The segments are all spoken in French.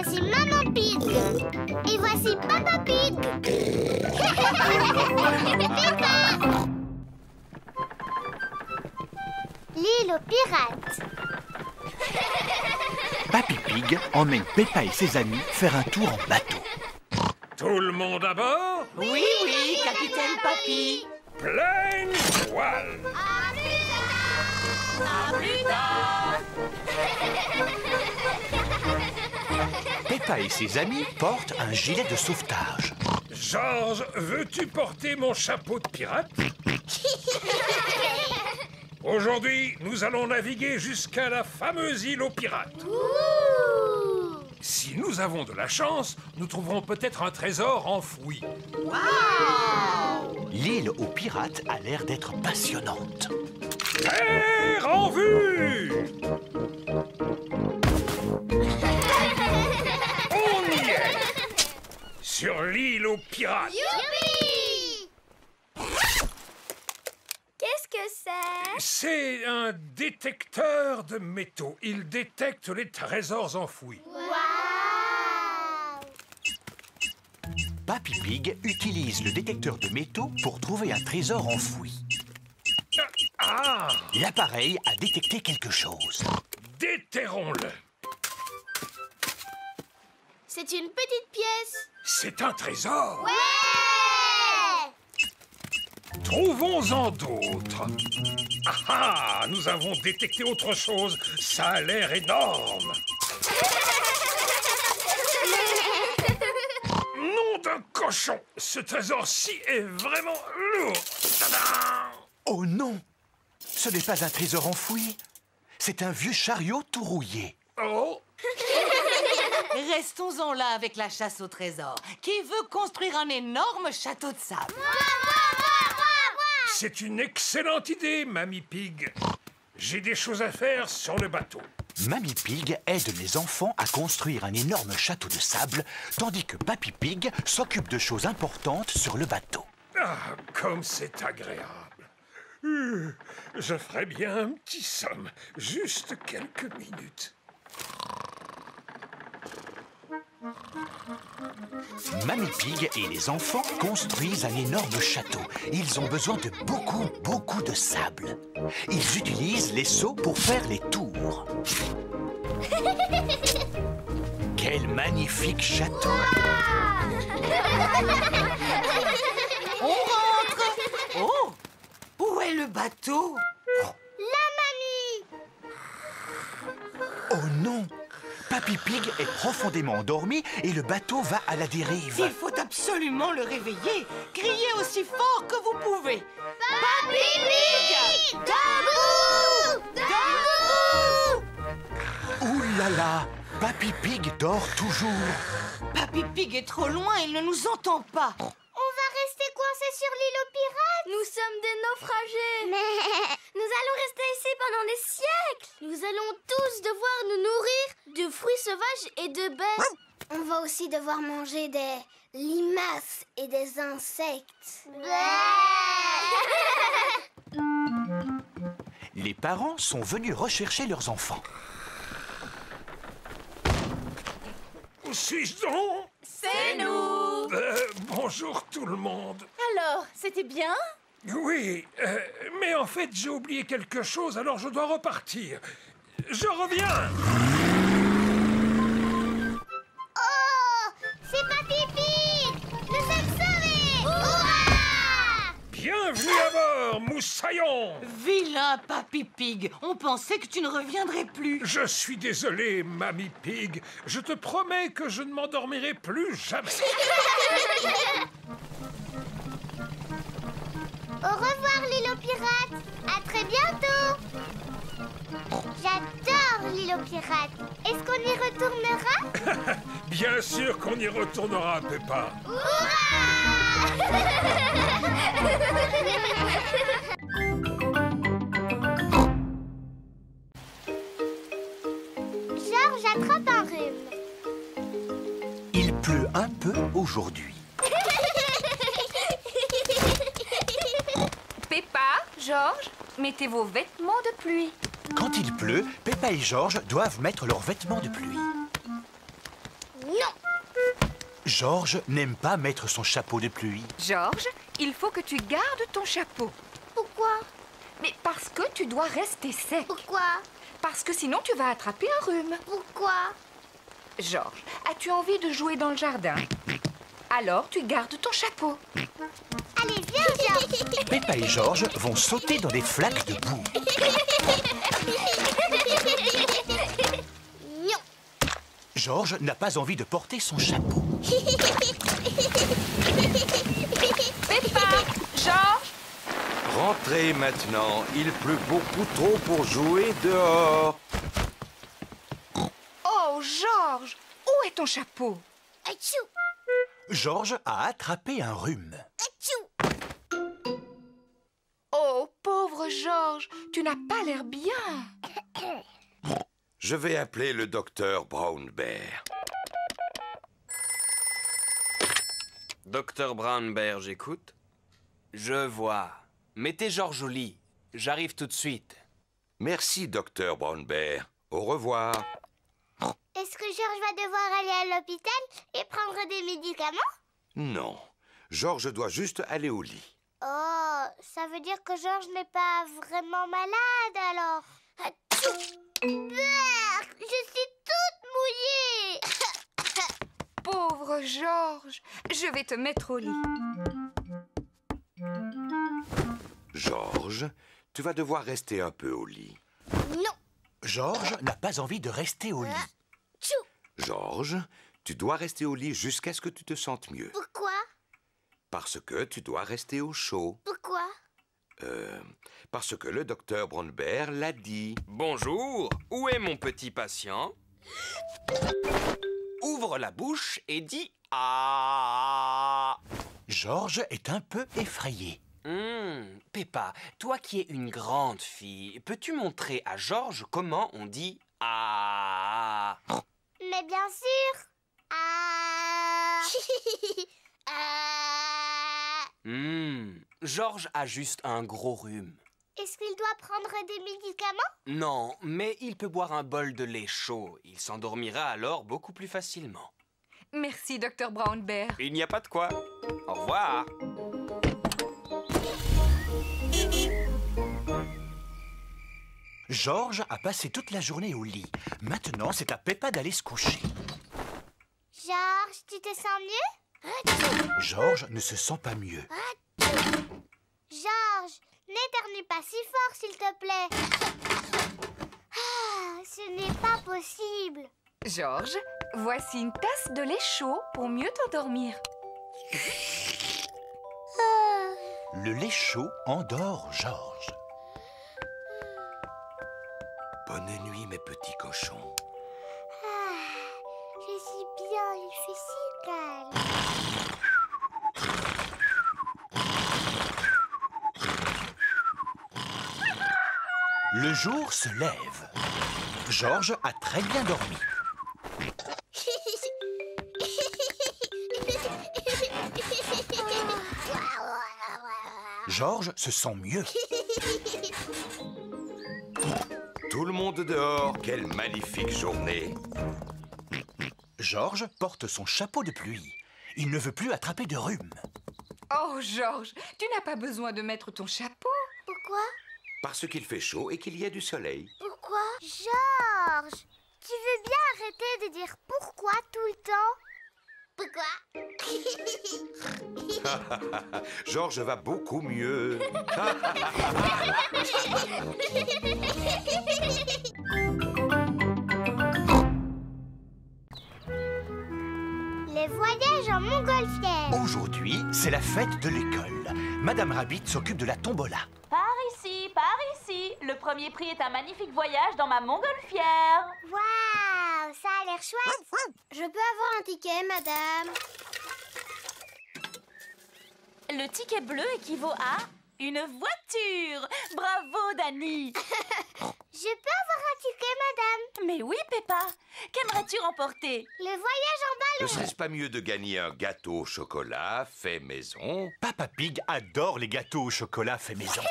Voici Maman Pig. Et voici Papa Pig. Peppa. L'île aux pirates. Papy Pig emmène Peppa et ses amis faire un tour en bateau. Tout le monde à bord? Oui, oui, capitaine Papy. Pleine voile! À plus tard. Peppa et ses amis portent un gilet de sauvetage. Georges, veux-tu porter mon chapeau de pirate? Aujourd'hui, nous allons naviguer jusqu'à la fameuse île aux pirates. Si nous avons de la chance, nous trouverons peut-être un trésor enfoui. L'île aux pirates a l'air d'être passionnante. Terre en vue! On y est! Sur l'île aux pirates. Youpi! Qu'est-ce que c'est? C'est un détecteur de métaux. Il détecte les trésors enfouis. Waouh! Papy Pig utilise le détecteur de métaux pour trouver un trésor enfoui. Ah! L'appareil a détecté quelque chose. Déterrons-le. C'est une petite pièce. C'est un trésor. Ouais! Trouvons-en d'autres. Ah ah! Nous avons détecté autre chose. Ça a l'air énorme. Nom d'un cochon! Ce trésor-ci est vraiment lourd. Tadam! Oh non! Ce n'est pas un trésor enfoui. C'est un vieux chariot tout rouillé. Oh! Restons-en là avec la chasse au trésor. Qui veut construire un énorme château de sable? C'est une excellente idée, Mamie Pig. J'ai des choses à faire sur le bateau. Mamie Pig aide les enfants à construire un énorme château de sable, tandis que Papy Pig s'occupe de choses importantes sur le bateau. Ah, comme c'est agréable. Je ferais bien un petit somme. Juste quelques minutes. Mamie Pig et les enfants construisent un énorme château. Ils ont besoin de beaucoup de sable. Ils utilisent les seaux pour faire les tours. Quel magnifique château! On rentre! Oh! Où est le bateau? La mamie! Oh non! Papy Pig est profondément endormi et le bateau va à la dérive. Il faut absolument le réveiller. Criez aussi fort que vous pouvez. Papy Pig! Debout! Debout! Ouh là là! Papy Pig dort toujours. Papy Pig est trop loin, il ne nous entend pas. On va rester coincés sur l'île aux pirates. Nous sommes des naufragés. Mais nous allons rester ici pendant des siècles. Nous allons tous devoir nous nourrir de fruits sauvages et de baies. On va aussi devoir manger des limaces et des insectes. Les parents sont venus rechercher leurs enfants. Où suis-je donc? C'est nous! Bonjour tout le monde. Alors, c'était bien? Oui, mais en fait, j'ai oublié quelque chose, alors je dois repartir. Je reviens. Oh! C'est Papy Pig! Nous sommes sauvés! Hurrah! Bienvenue à bord, moussaillon. Vilain Papy Pig, on pensait que tu ne reviendrais plus. Je suis désolé, Mamie Pig. Je te promets que je ne m'endormirai plus jamais. Au revoir l'île aux pirates. À très bientôt. J'adore l'île aux pirates. Est-ce qu'on y retournera? Bien sûr qu'on y retournera, Peppa. Georges attrape un rhume. Il pleut un peu aujourd'hui. Peppa, Georges, mettez vos vêtements de pluie. Quand il pleut, Peppa et Georges doivent mettre leurs vêtements de pluie. Georges n'aime pas mettre son chapeau de pluie. Georges, il faut que tu gardes ton chapeau. Pourquoi? Mais parce que tu dois rester sec. Pourquoi? Parce que sinon tu vas attraper un rhume. Pourquoi? Georges, as-tu envie de jouer dans le jardin? Alors tu gardes ton chapeau. Allez, viens, Georges. Peppa et Georges vont sauter dans des flaques de boue. Non. Georges n'a pas envie de porter son chapeau. Peppa, Georges. Rentrez maintenant, il pleut beaucoup trop pour jouer dehors. Oh, Georges, où est ton chapeau? Atchou. Georges a attrapé un rhume. Atchou. Oh, pauvre Georges, tu n'as pas l'air bien. Je vais appeler le docteur Brown Bear. Docteur Brown Bear, j'écoute. Je vois. Mettez Georges au lit. J'arrive tout de suite. Merci, docteur Brown Bear. Au revoir. Est-ce que Georges va devoir aller à l'hôpital et prendre des médicaments? Non, Georges doit juste aller au lit. Oh, ça veut dire que Georges n'est pas vraiment malade alors. Atchou. Berk, je suis toute mouillée. Pauvre Georges, je vais te mettre au lit. Georges, tu vas devoir rester un peu au lit. Non. Georges n'a pas envie de rester au lit. Atchou. Georges, tu dois rester au lit jusqu'à ce que tu te sentes mieux. Pourquoi? Parce que tu dois rester au chaud. Pourquoi? Parce que le docteur Brown Bear l'a dit. Bonjour, où est mon petit patient? Ouvre la bouche et dis « Ah ». Georges est un peu effrayé. Peppa, toi qui es une grande fille, peux-tu montrer à Georges comment on dit « Ah ». Mais bien sûr. Ah. Ah. Georges a juste un gros rhume. Est-ce qu'il doit prendre des médicaments? Non, mais il peut boire un bol de lait chaud. Il s'endormira alors beaucoup plus facilement. Merci, docteur Brown Bear. Il n'y a pas de quoi. Au revoir. Georges a passé toute la journée au lit. Maintenant, c'est à Peppa d'aller se coucher. Georges, tu te sens mieux? Georges ne se sent pas mieux. Georges, n'éternue pas si fort, s'il te plaît. Ah, ce n'est pas possible. Georges, voici une tasse de lait chaud pour mieux t'endormir. Le lait chaud endort Georges. Bonne nuit, mes petits cochons. Je suis bien, il fait si calme. Le jour se lève. Georges a très bien dormi. Georges se sent mieux. Tout le monde dehors, quelle magnifique journée. Georges porte son chapeau de pluie. Il ne veut plus attraper de rhume. Oh, Georges, tu n'as pas besoin de mettre ton chapeau. Pourquoi? Parce qu'il fait chaud et qu'il y a du soleil. Pourquoi? Georges, tu veux bien arrêter de dire pourquoi tout le temps? Pourquoi? Georges va beaucoup mieux. Les voyages en montgolfière. Aujourd'hui, c'est la fête de l'école. Madame Rabbit s'occupe de la tombola. Par ici, par ici. Le premier prix est un magnifique voyage dans ma montgolfière. Waouh, ça a l'air chouette. Je peux avoir un ticket, madame? Le ticket bleu équivaut à une voiture. Bravo, Dani. Je peux avoir un ticket, madame? Mais oui, Peppa. Qu'aimerais-tu remporter? Le voyage en Ne ballon. serait-ce pas mieux de gagner un gâteau au chocolat fait maison? Papa Pig adore les gâteaux au chocolat fait maison.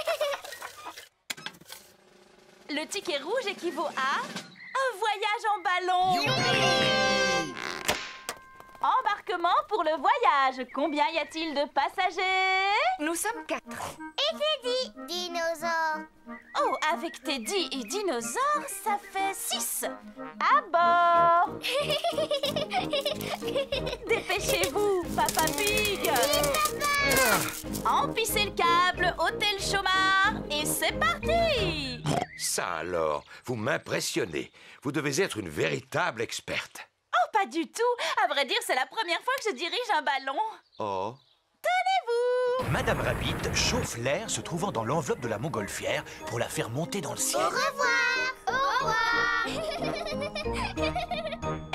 Le ticket rouge équivaut à un voyage en ballon. Embarquez l'embarquement pour le voyage. Combien y a-t-il de passagers? Nous sommes 4. Et Teddy, dinosaure. Oh, avec Teddy et Dinosaure, ça fait 6. À bord. Dépêchez-vous, Papa Pig. Emplissez le câble, ôtez le chômard et c'est parti. Ça alors, vous m'impressionnez. Vous devez être une véritable experte. Oh, pas du tout. À vrai dire, c'est la première fois que je dirige un ballon. Oh. Tenez-vous. Madame Rabbit chauffe l'air se trouvant dans l'enveloppe de la montgolfière pour la faire monter dans le ciel. Au revoir. Au revoir.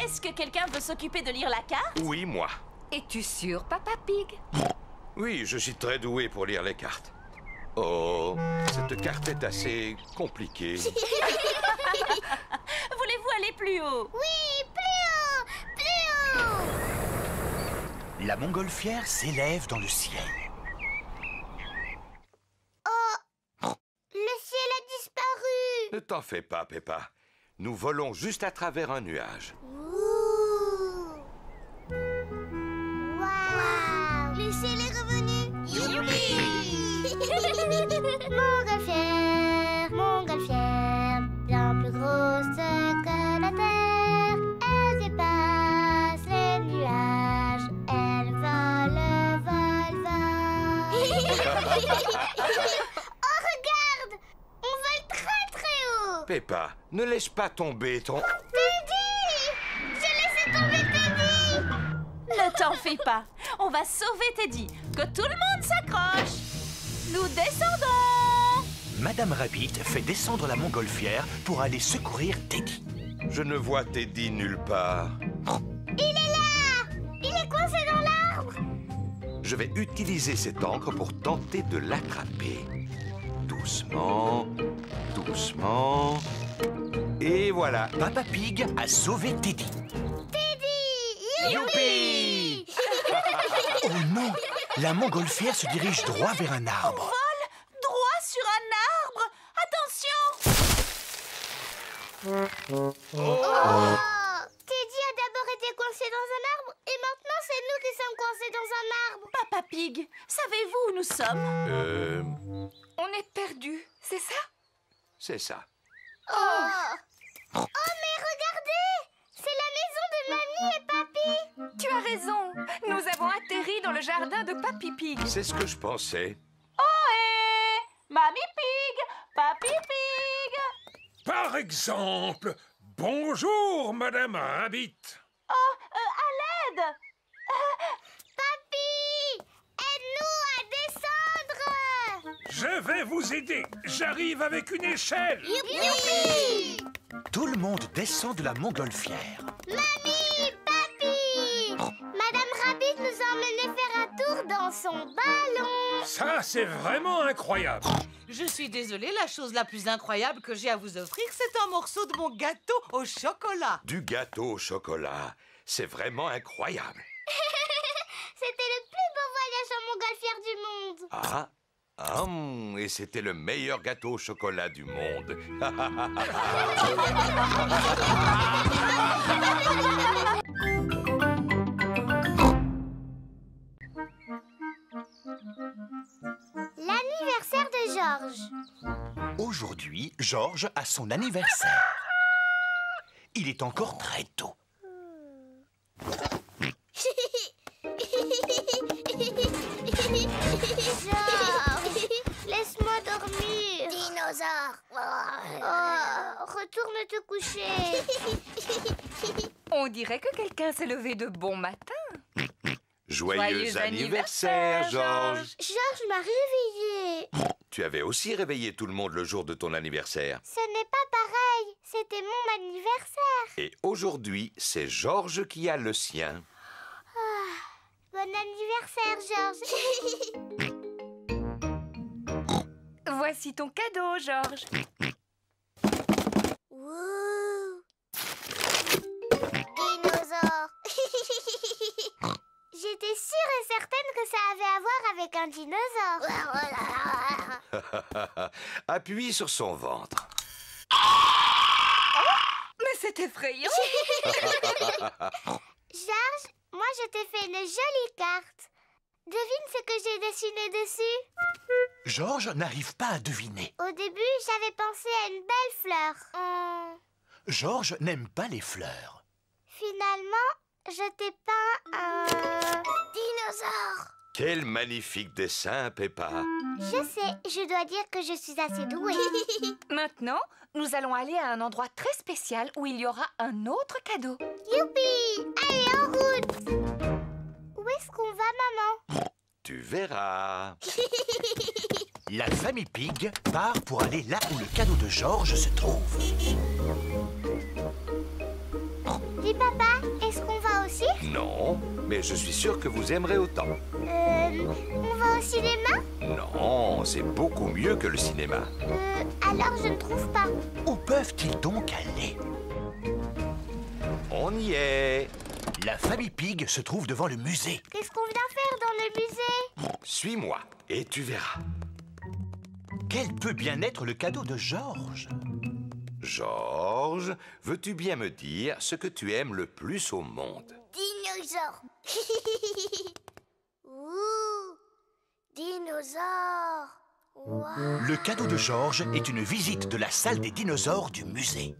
Est-ce que quelqu'un veut s'occuper de lire la carte? Oui, moi. Es-tu sûr, Papa Pig? Oui, je suis très doué pour lire les cartes. Oh, cette carte est assez compliquée. Voulez-vous aller plus haut? Oui, plus haut. Plus haut. La montgolfière s'élève dans le ciel. Oh, le ciel a disparu. Ne t'en fais pas, Peppa. Nous volons juste à travers un nuage. Ouh. Waouh. Le ciel est revenu. Youpi. Montgolfière, bien plus grosse que la terre. Elle dépasse les nuages. Elle vole, vole, vole. Oh, regarde! On vole très très haut. Peppa, ne laisse pas tomber ton... Teddy! J'ai laissé tomber Teddy! Ne t'en fais pas. On va sauver Teddy. Que tout le monde s'accroche. Nous descendons. Madame Rabbit fait descendre la montgolfière pour aller secourir Teddy. Je ne vois Teddy nulle part. Il est là! Il est coincé dans l'arbre! Je vais utiliser cette encre pour tenter de l'attraper. Doucement, doucement... Et voilà. Papa Pig a sauvé Teddy. Teddy! Youpi! Oh non! La montgolfière se dirige droit vers un arbre. Vole droit sur un arbre. Attention. Oh! Teddy a d'abord été coincé dans un arbre et maintenant c'est nous qui sommes coincés dans un arbre. Papa Pig, savez-vous où nous sommes? On est perdus, c'est ça? C'est ça. Oh! Oh mais regardez! C'est la maison de Mamie et Papy! Tu as raison. Nous avons atterri dans le jardin de Papy Pig. C'est ce que je pensais. Ohé! Mamie Pig, Papy Pig. Par exemple, bonjour, Madame Rabbit. Oh, à l'aide. Papy! Aide-nous à descendre! Je vais vous aider. J'arrive avec une échelle. Youpi! Tout le monde descend de la montgolfière. Mamie! Papy! Madame Rabbit nous a emmenés faire un tour dans son ballon! Ça, c'est vraiment incroyable. Je suis désolée, la chose la plus incroyable que j'ai à vous offrir, c'est un morceau de mon gâteau au chocolat. Du gâteau au chocolat. C'est vraiment incroyable. C'était le plus beau voyage en montgolfière du monde! Ah, et c'était le meilleur gâteau au chocolat du monde. L'anniversaire de Georges. Aujourd'hui, Georges a son anniversaire. Il est encore très tôt. Georges, laisse-moi dormir. Dinosaure. Oh, retourne te coucher. On dirait que quelqu'un s'est levé de bon matin. Joyeux anniversaire, Georges. Georges m'a réveillée. Tu avais aussi réveillé tout le monde le jour de ton anniversaire. Ce n'est pas pareil. C'était mon anniversaire. Et aujourd'hui, c'est Georges qui a le sien. Bon anniversaire, Georges. Voici ton cadeau, Georges. Wouh. Dinosaure. J'étais sûre et certaine que ça avait à voir avec un dinosaure. Appuie sur son ventre. Mais c'est effrayant. Georges, Moi, je t'ai fait une jolie carte. Devine ce que j'ai dessiné dessus. Georges n'arrive pas à deviner. Au début, j'avais pensé à une belle fleur. Georges n'aime pas les fleurs. Finalement, je t'ai peint un dinosaure. Quel magnifique dessin, Peppa. Je sais, je dois dire que je suis assez douée. Maintenant, nous allons aller à un endroit très spécial où il y aura un autre cadeau. Youpi! Allez, en route! Où est-ce qu'on va, maman? Tu verras. La famille Pig part pour aller là où le cadeau de Georges se trouve. Dis, papa, est-ce qu'on va aussi? Non, mais je suis sûr que vous aimerez autant. On va au cinéma? Non, c'est beaucoup mieux que le cinéma. Alors je ne trouve pas. Où peuvent-ils donc aller? On y est. La famille Pig se trouve devant le musée. Qu'est-ce qu'on vient faire dans le musée? Suis-moi et tu verras. Quel peut bien être le cadeau de Georges? Georges, veux-tu bien me dire ce que tu aimes le plus au monde? Dinosaure. Ouh, dinosaure. Wow. Le cadeau de Georges est une visite de la salle des dinosaures du musée.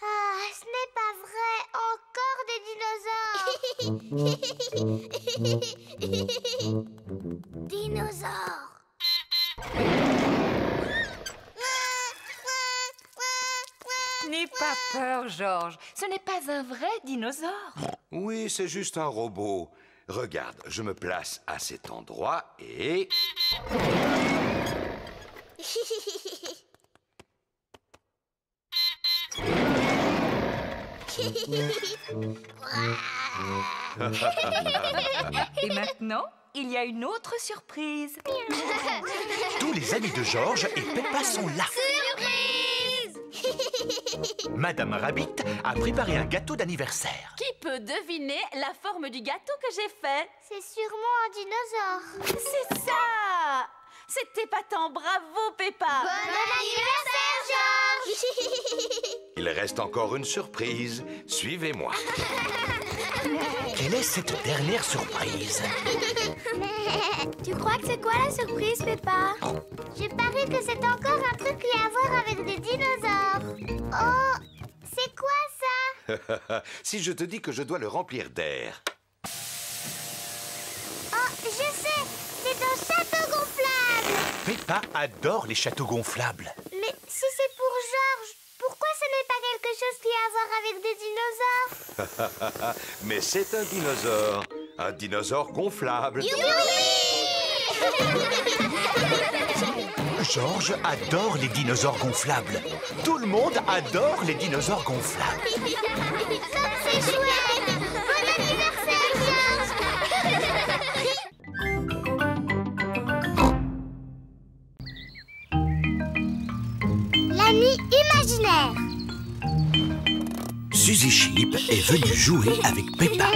Ah, ce n'est pas vrai. Encore des dinosaures. Dinosaures. N'aie pas peur, Georges. Ce n'est pas un vrai dinosaure. Oui, c'est juste un robot. Regarde, je me place à cet endroit et... Et maintenant, il y a une autre surprise. Tous les amis de Georges et Peppa sont là. Surprise! Madame Rabbit a préparé un gâteau d'anniversaire. Qui peut deviner la forme du gâteau que j'ai fait? C'est sûrement un dinosaure. C'est ça! C'est épatant, bravo Peppa! Bon anniversaire, Georges! Il reste encore une surprise. Suivez-moi. Quelle est cette dernière surprise? Tu crois que c'est quoi la surprise, Peppa? Je parie que c'est encore un truc qui a à voir avec des dinosaures. Oh, c'est quoi ça? Si je te dis que je dois le remplir d'air. Oh, je sais, c'est un château gonflable. Peppa adore les châteaux gonflables. Mais si c'est pour Georges, pourquoi ce n'est pas quelque chose qui a à voir avec des dinosaures? Mais c'est un dinosaure. Un dinosaure gonflable. Georges adore les dinosaures gonflables. Tout le monde adore les dinosaures gonflables. Comme c'est chouette! Bon anniversaire, Georges! L'ami imaginaire. Suzy Sheep est venue jouer avec Peppa.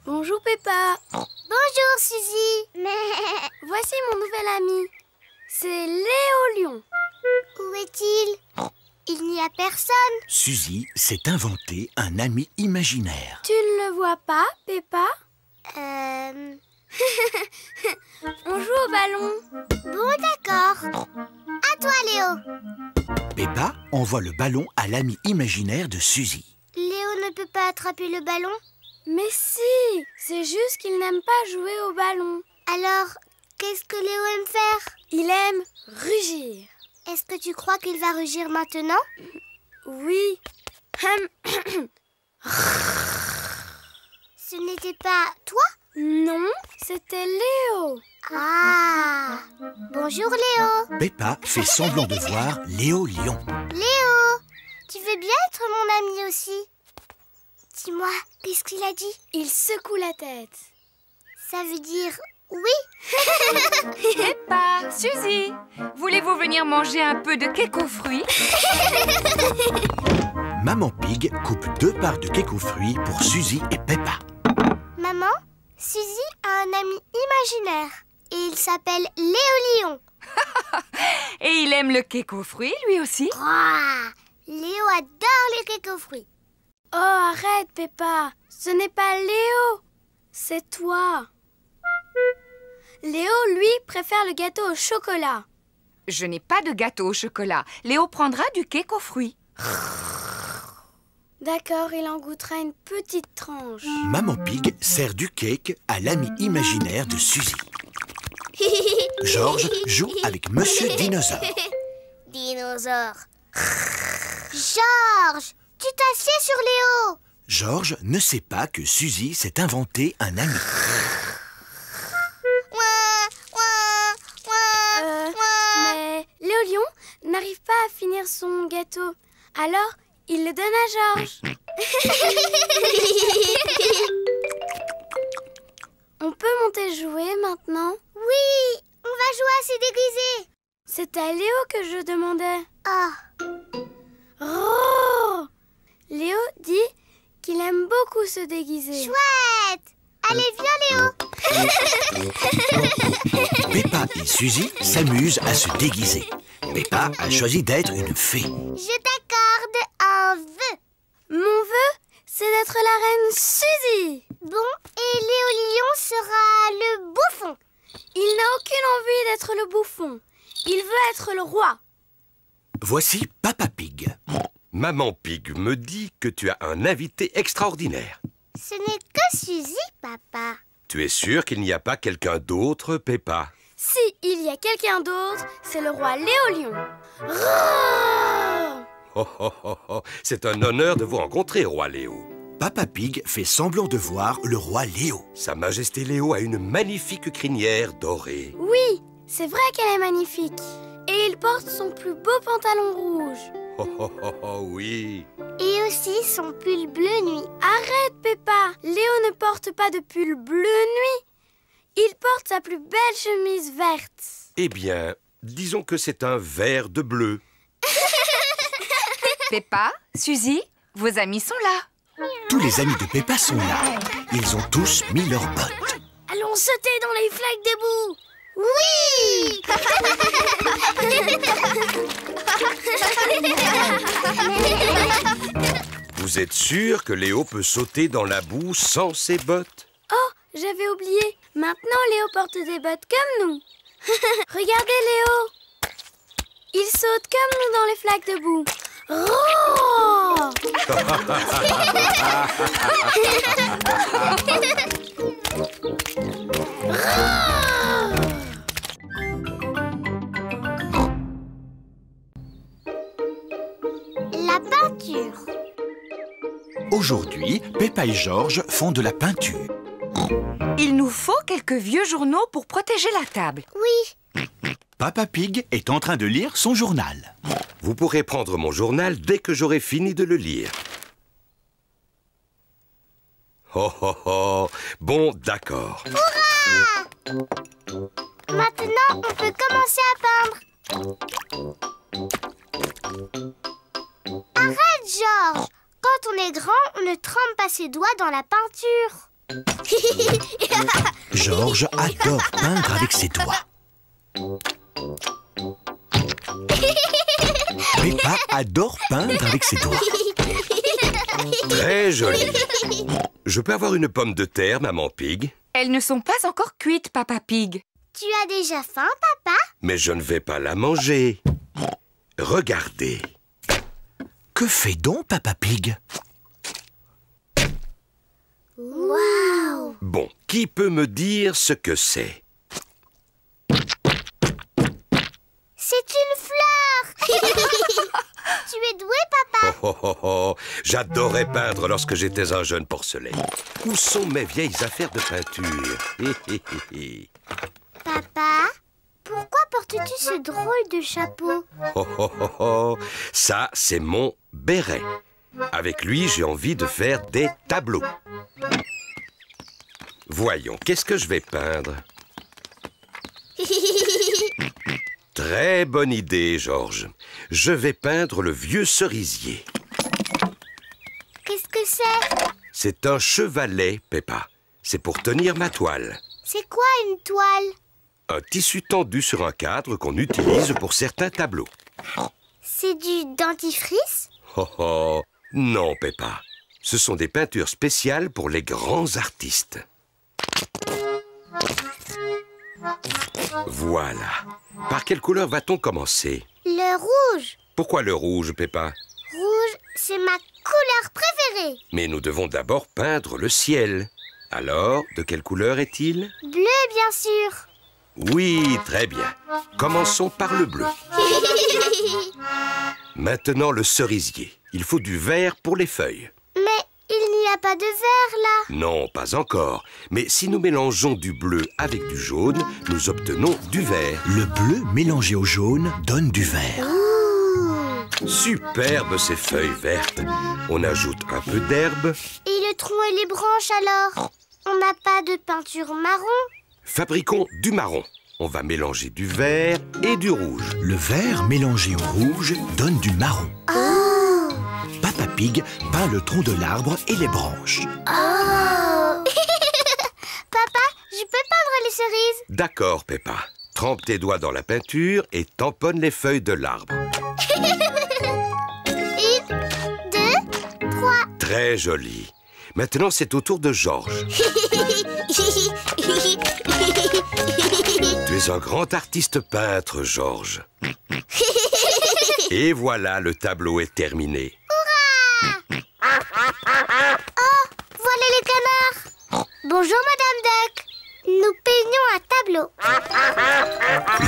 Bonjour Peppa. Bonjour Suzy. Voici mon nouvel ami. C'est Léo Lion. Où est-il? Il n'y a personne. Suzy s'est inventé un ami imaginaire. Tu ne le vois pas, Peppa? On joue au ballon. Bon, d'accord. À toi, Léo. Peppa envoie le ballon à l'ami imaginaire de Suzy. Léo ne peut pas attraper le ballon? Mais si, c'est juste qu'il n'aime pas jouer au ballon. Alors, qu'est-ce que Léo aime faire? Il aime rugir. Est-ce que tu crois qu'il va rugir maintenant? Oui. Ce n'était pas toi? Non, c'était Léo. Ah! Bonjour Léo. Peppa fait semblant de voir Léo Lion. Léo, tu veux bien être mon ami aussi? Dis-moi, qu'est-ce qu'il a dit? Il secoue la tête. Ça veut dire oui? Peppa, Suzy, voulez-vous venir manger un peu de cake aux fruits? Maman Pig coupe 2 parts de cake aux fruits pour Suzy et Peppa. Maman, Suzy a un ami imaginaire et il s'appelle Léo Lion. Et il aime le cake aux fruits, lui aussi? Léo adore les cakes aux fruits. Oh, arrête, Peppa. Ce n'est pas Léo. C'est toi. Léo, lui, préfère le gâteau au chocolat. Je n'ai pas de gâteau au chocolat. Léo prendra du cake aux fruits. D'accord, il en goûtera une petite tranche. Maman Pig sert du cake à l'ami imaginaire de Suzy. Georges joue avec Monsieur Dinosaure. Dinosaure. Georges, tu t'assieds sur Léo. Georges ne sait pas que Suzy s'est inventé un ami. Mais Léo Lion n'arrive pas à finir son gâteau. Alors, il le donne à Georges. On peut monter jouer maintenant? Oui, on va jouer à se déguiser. C'est à Léo que je demandais. Oh, Léo dit qu'il aime beaucoup se déguiser. Chouette! Allez, viens Léo. Peppa et Suzy s'amusent à se déguiser. Peppa a choisi d'être une fée. Je t'accorde un vœu. Mon vœu, c'est d'être la reine Suzy. Bon, et Léo Lion sera le bouffon. Il n'a aucune envie d'être le bouffon. Il veut être le roi. Voici Papa Pig. Maman Pig me dit que tu as un invité extraordinaire. Ce n'est que Suzy, papa. Tu es sûr qu'il n'y a pas quelqu'un d'autre, Peppa? Si il y a quelqu'un d'autre, c'est le roi Léo Lion. Roar! Oh, oh, oh, oh. C'est un honneur de vous rencontrer, roi Léo. Papa Pig fait semblant de voir le roi Léo. Sa Majesté Léo a une magnifique crinière dorée. Oui, c'est vrai qu'elle est magnifique. Et il porte son plus beau pantalon rouge. Oh, oh, oh, oh, oui. Et aussi son pull bleu nuit. Arrête, Peppa. Léo ne porte pas de pull bleu nuit. Il porte sa plus belle chemise verte. Eh bien, disons que c'est un vert de bleu. Peppa, Suzy, vos amis sont là. Tous les amis de Peppa sont là. Ils ont tous mis leurs bottes. Allons sauter dans les flaques d'éboue. Oui! Vous êtes sûr que Léo peut sauter dans la boue sans ses bottes? Oh, j'avais oublié. Maintenant, Léo porte des bottes comme nous. Regardez Léo. Il saute comme nous dans les flaques de boue. Oh! La peinture. Aujourd'hui, Peppa et Georges font de la peinture. Il nous faut quelques vieux journaux pour protéger la table. Oui. Papa Pig est en train de lire son journal. Vous pourrez prendre mon journal dès que j'aurai fini de le lire. Oh, oh, oh. Bon, d'accord. Hurrah! Maintenant, on peut commencer à peindre. Arrête, Georges. Quand on est grand, on ne trempe pas ses doigts dans la peinture. Georges adore peindre avec ses doigts. Peppa adore peindre avec ses doigts. Très joli. Je peux avoir une pomme de terre, maman Pig? Elles ne sont pas encore cuites, Papa Pig. Tu as déjà faim, papa? Mais je ne vais pas la manger. Regardez. Que fait donc Papa Pig? Waouh! Bon, qui peut me dire ce que c'est? C'est une fleur! Tu es doué, papa? Oh, oh, oh, oh. J'adorais peindre lorsque j'étais un jeune porcelet. Où sont mes vieilles affaires de peinture? Papa, pourquoi portes-tu ce drôle de chapeau? Oh, oh, oh, oh. Ça, c'est mon béret. Avec lui, j'ai envie de faire des tableaux. Voyons, qu'est-ce que je vais peindre? Très bonne idée, Georges. Je vais peindre le vieux cerisier. Qu'est-ce que c'est? C'est un chevalet, Peppa. C'est pour tenir ma toile. C'est quoi une toile? Un tissu tendu sur un cadre qu'on utilise pour certains tableaux. C'est du dentifrice? Oh oh, non, Peppa. Ce sont des peintures spéciales pour les grands artistes. Voilà. Par quelle couleur va-t-on commencer? Le rouge. Pourquoi le rouge, Peppa? Rouge, c'est ma couleur préférée. Mais nous devons d'abord peindre le ciel. Alors, de quelle couleur est-il? Bleu, bien sûr. Oui, très bien. Commençons par le bleu. Maintenant, le cerisier. Il faut du vert pour les feuilles. Mais il n'y a pas de vert, là. Non, pas encore. Mais si nous mélangeons du bleu avec du jaune, nous obtenons du vert. Le bleu mélangé au jaune donne du vert. Superbe ces feuilles vertes. On ajoute un peu d'herbe. Et le tronc et les branches, alors? On n'a pas de peinture marron? Fabriquons du marron. On va mélanger du vert et du rouge. Le vert mélangé au rouge donne du marron. Oh! Papa Pig peint le tronc de l'arbre et les branches. Oh! Papa, je peux peindre les cerises? D'accord, Peppa. Trempe tes doigts dans la peinture et tamponne les feuilles de l'arbre. 1, 2, 3. Très joli. Maintenant, c'est au tour de Georges. Tu es un grand artiste peintre, Georges. Et voilà, le tableau est terminé. Hurrah! Oh, voilà les canards. Bonjour, Madame Duck. Nous peignons un tableau.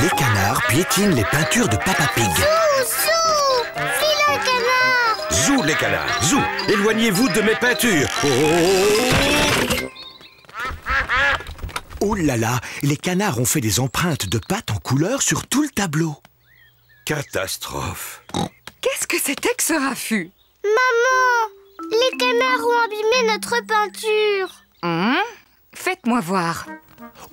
Les canards piétinent les peintures de Papa Pig. Zou, zou! Vilain canard! Zou, les canards, zou! Éloignez-vous de mes peintures. Oh là là, les canards ont fait des empreintes de pâte en couleur sur tout le tableau. Catastrophe. Qu'est-ce que c'était que ce raffut? Maman, les canards ont abîmé notre peinture. Faites-moi voir.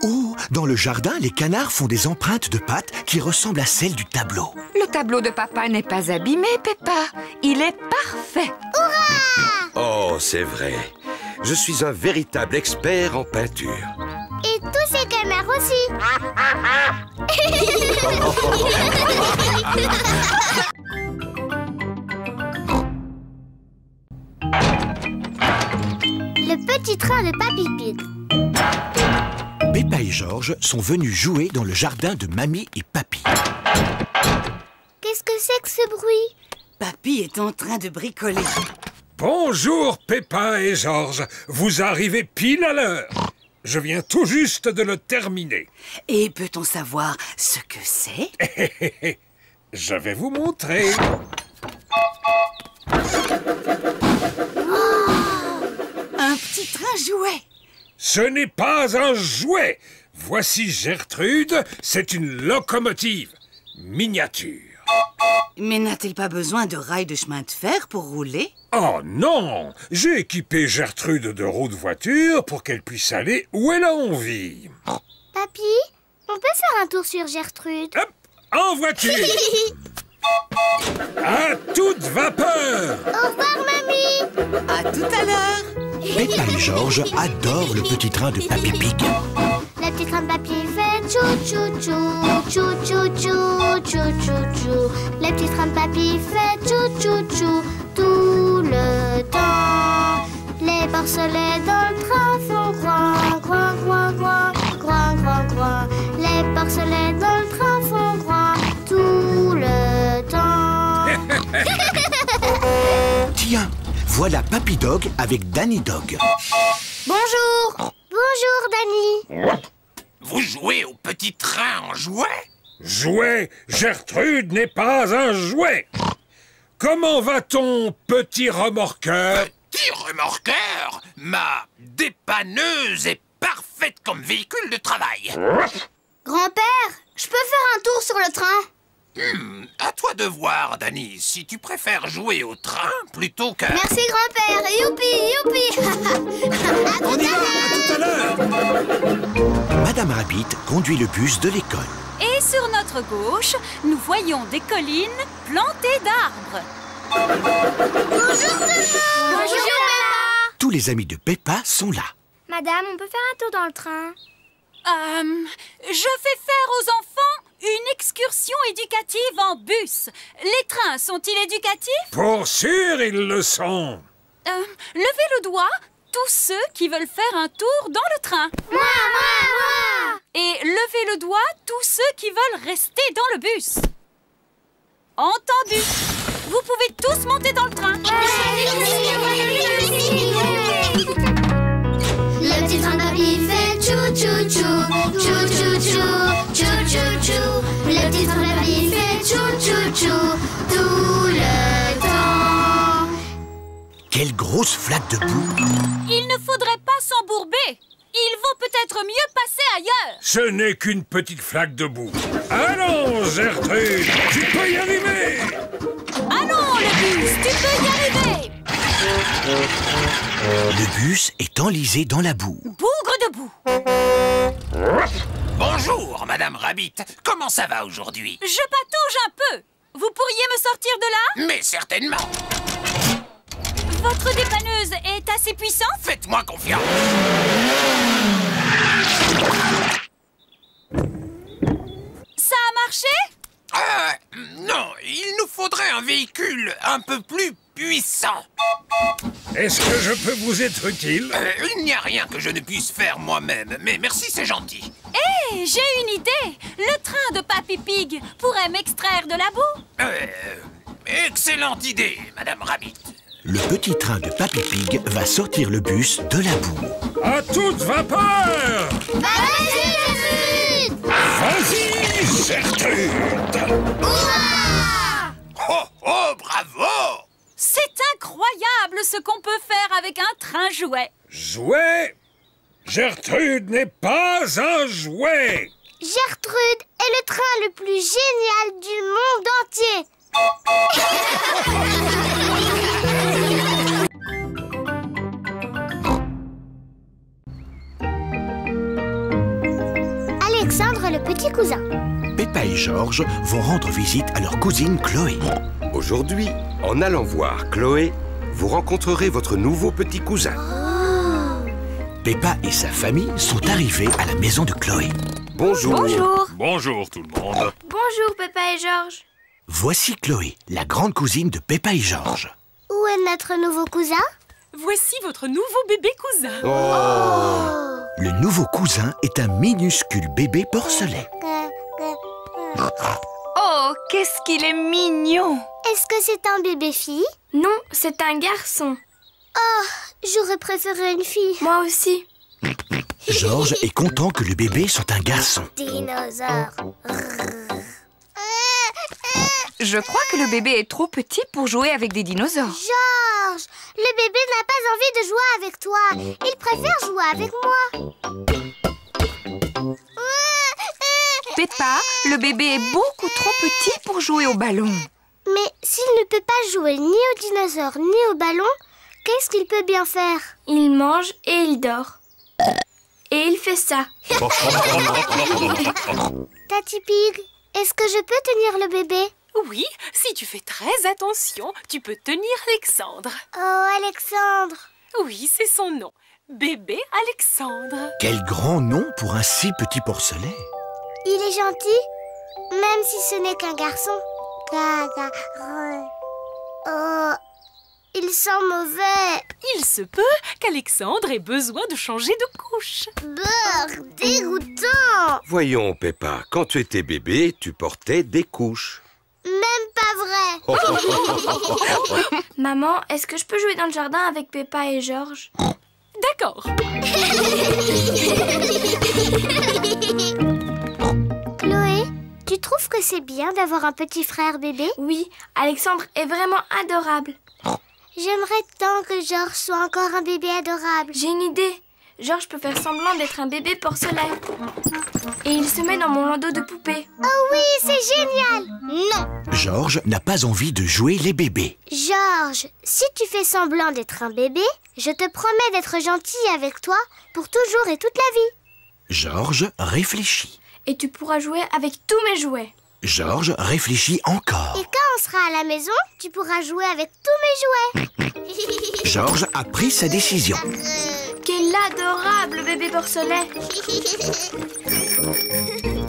Oh, dans le jardin, les canards font des empreintes de pâte qui ressemblent à celles du tableau. Le tableau de papa n'est pas abîmé, Peppa. Il est parfait. Oh, c'est vrai. Je suis un véritable expert en peinture. Et tous ces canards aussi. Le petit train de Papy Pig. Peppa et Georges sont venus jouer dans le jardin de Mamie et Papy. Qu'est-ce que c'est que ce bruit? Papy est en train de bricoler. Bonjour, Peppa et Georges. Vous arrivez pile à l'heure. Je viens tout juste de le terminer. Et peut-on savoir ce que c'est? Je vais vous montrer. Un petit train jouet. Ce n'est pas un jouet. Voici Gertrude, c'est une locomotive miniature. Mais n'a-t-il pas besoin de rails de chemin de fer pour rouler? Oh non! J'ai équipé Gertrude de roues de voiture pour qu'elle puisse aller où elle a envie. Papy, on peut faire un tour sur Gertrude? Hop! En voiture! À toute vapeur! Au revoir, mamie! À tout à l'heure. Peppa et Georges adorent le petit train de Papy Pig. Le petit train de papy fait tchou tchou tchou, tchou tchou tchou, tchou tchou tchou. Le petit train de papy fait tchou tchou tchou tout le temps. Les porcelets dans le train font groin, groin, groin, groin, groin, groin, groin. Les porcelets dans le train font groin tout le temps. Tiens, voilà Papy Dog avec Danny Dog. Bonjour! Bonjour, Danny. Vous jouez au petit train en jouet? Jouet? Gertrude n'est pas un jouet. Comment va-t-on, petit remorqueur? Petit remorqueur? Ma dépanneuse est parfaite comme véhicule de travail. Grand-père, je peux faire un tour sur le train? À toi de voir, Danny, si tu préfères jouer au train plutôt que... Merci, grand-père. Youpi, youpi. On y va, à tout à l'heure. Madame Rabbit conduit le bus de l'école. Et sur notre gauche, nous voyons des collines plantées d'arbres. Bonjour tout le monde. Bonjour, Peppa. Tous les amis de Peppa sont là. Madame, on peut faire un tour dans le train? Je fais faire aux enfants une excursion éducative en bus. Les trains sont-ils éducatifs? Pour sûr, ils le sont. Levez le doigt, tous ceux qui veulent faire un tour dans le train. Moi. Et levez le doigt, tous ceux qui veulent rester dans le bus. Entendu. Vous pouvez tous monter dans le train. Le petit train de papy fait tchou tchou tchou, tchou tchou tchou, tchou tchou tchou. Le petit train de papy fait tchou tchou tchou tout le temps. Quelle grosse flaque de boue! Il ne faudrait pas s'embourber. Il vaut peut-être mieux passer ailleurs. Ce n'est qu'une petite flaque de boue. Allons, Gertrude, tu peux y arriver. Allons, le bus, tu peux y arriver. Le bus est enlisé dans la boue. Bougre de boue. Bonjour, Madame Rabbit. Comment ça va aujourd'hui? Je patauge un peu. Vous pourriez me sortir de là? Mais certainement. Votre dépanneuse est assez puissante? Faites-moi confiance. Ça a marché? Non, il nous faudrait un véhicule un peu plus puissant. Est-ce que je peux vous être utile? Il n'y a rien que je ne puisse faire moi-même, mais merci, c'est gentil. Hé, j'ai une idée. Le train de Papy Pig pourrait m'extraire de la boue. Excellente idée, Madame Rabbit. Le petit train de Papy Pig va sortir le bus de la boue. À toute vapeur! Vas-y, Gertrude! Vas-y, Gertrude! Oh, oh, bravo! C'est incroyable ce qu'on peut faire avec un train jouet. Jouet? Gertrude n'est pas un jouet! Gertrude est le train le plus génial du monde entier. Alexandre, le petit cousin. Peppa et Georges vont rendre visite à leur cousine Chloé. Aujourd'hui, en allant voir Chloé, vous rencontrerez votre nouveau petit cousin. Peppa et sa famille sont arrivés à la maison de Chloé. Bonjour. Bonjour. Bonjour tout le monde. Bonjour, Peppa et Georges. Voici Chloé, la grande cousine de Peppa et Georges. Où est notre nouveau cousin? Voici votre nouveau bébé cousin. Le nouveau cousin est un minuscule bébé porcelet. Oh, qu'est-ce qu'il est mignon! Est-ce que c'est un bébé fille? Non, c'est un garçon. Oh, j'aurais préféré une fille. Moi aussi. Georges est content que le bébé soit un garçon. Dinosaure. Je crois que le bébé est trop petit pour jouer avec des dinosaures. Georges, le bébé n'a pas envie de jouer avec toi. Il préfère jouer avec moi. Peppa, le bébé est beaucoup trop petit pour jouer au ballon. Mais s'il ne peut pas jouer ni aux dinosaures ni au ballon, qu'est-ce qu'il peut bien faire? Il mange et il dort. Et il fait ça. Tati Pig, est-ce que je peux tenir le bébé? Oui, si tu fais très attention, tu peux tenir Alexandre. Oh, Alexandre. Oui, c'est son nom. Bébé Alexandre. Quel grand nom pour un si petit porcelet. Il est gentil, même si ce n'est qu'un garçon. Oh, il sent mauvais. Il se peut qu'Alexandre ait besoin de changer de couche. Brrr, dégoûtant. Voyons, Peppa, quand tu étais bébé, tu portais des couches. Même pas vrai. Maman, est-ce que je peux jouer dans le jardin avec Peppa et Georges? D'accord. Chloé, tu trouves que c'est bien d'avoir un petit frère bébé? Oui, Alexandre est vraiment adorable. J'aimerais tant que Georges soit encore un bébé adorable. J'ai une idée. Georges peut faire semblant d'être un bébé porcelet. Et il se met dans mon landau de poupée. Oh oui, c'est génial. Non. Georges n'a pas envie de jouer les bébés. Georges, si tu fais semblant d'être un bébé, je te promets d'être gentil avec toi pour toujours et toute la vie. Georges réfléchit. Et tu pourras jouer avec tous mes jouets. Georges réfléchit encore. Et quand on sera à la maison, tu pourras jouer avec tous mes jouets. Georges a pris sa décision. Quel adorable bébé porcelet.